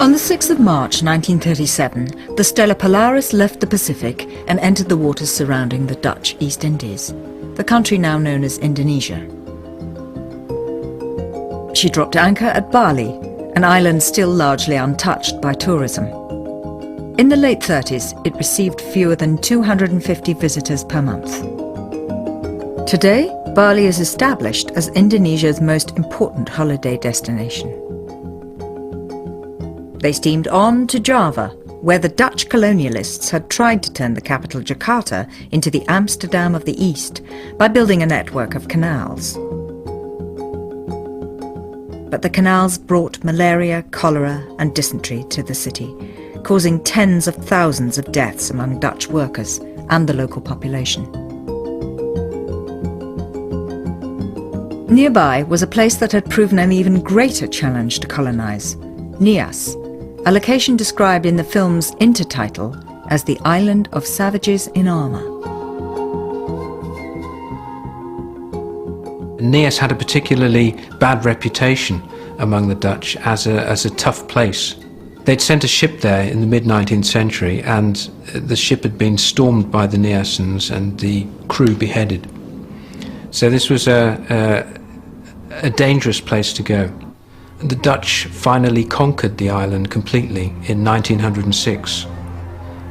On the 6th of March 1937, the Stella Polaris left the Pacific and entered the waters surrounding the Dutch East Indies, the country now known as Indonesia. She dropped anchor at Bali, an island still largely untouched by tourism. In the late 30s, it received fewer than 250 visitors per month. Today, Bali is established as Indonesia's most important holiday destination. They steamed on to Java, where the Dutch colonialists had tried to turn the capital Jakarta into the Amsterdam of the East by building a network of canals. But the canals brought malaria, cholera and dysentery to the city, causing tens of thousands of deaths among Dutch workers and the local population. Nearby was a place that had proven an even greater challenge to colonize, Nias, a location described in the film's intertitle as the Island of Savages in Armour. Nias had a particularly bad reputation among the Dutch as a tough place. They'd sent a ship there in the mid-19th century, and the ship had been stormed by the Niasans and the crew beheaded. So this was a dangerous place to go. The Dutch finally conquered the island completely in 1906.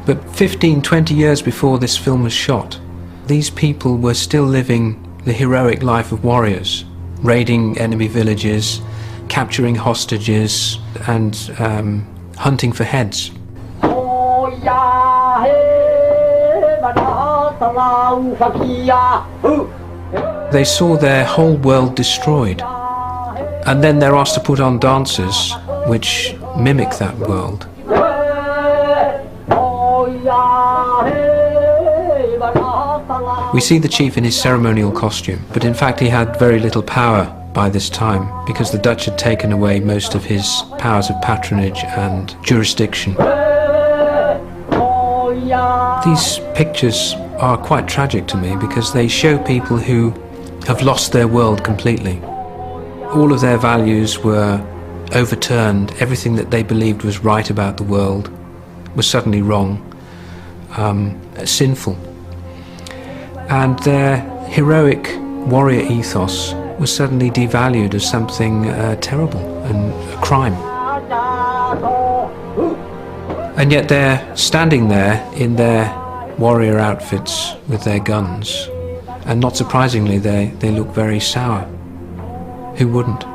But 15-20 years before this film was shot, these people were still living the heroic life of warriors, raiding enemy villages, capturing hostages, and hunting for heads. They saw their whole world destroyed, and then they're asked to put on dances which mimic that world. We see the chief in his ceremonial costume, but in fact he had very little power by this time, because the Dutch had taken away most of his powers of patronage and jurisdiction. These pictures are quite tragic to me, because they show people who have lost their world completely. All of their values were overturned. Everything that they believed was right about the world was suddenly wrong, sinful. And their heroic warrior ethos was suddenly devalued as something terrible and a crime. And yet they're standing there in their warrior outfits with their guns, and not surprisingly they look very sour. Who wouldn't?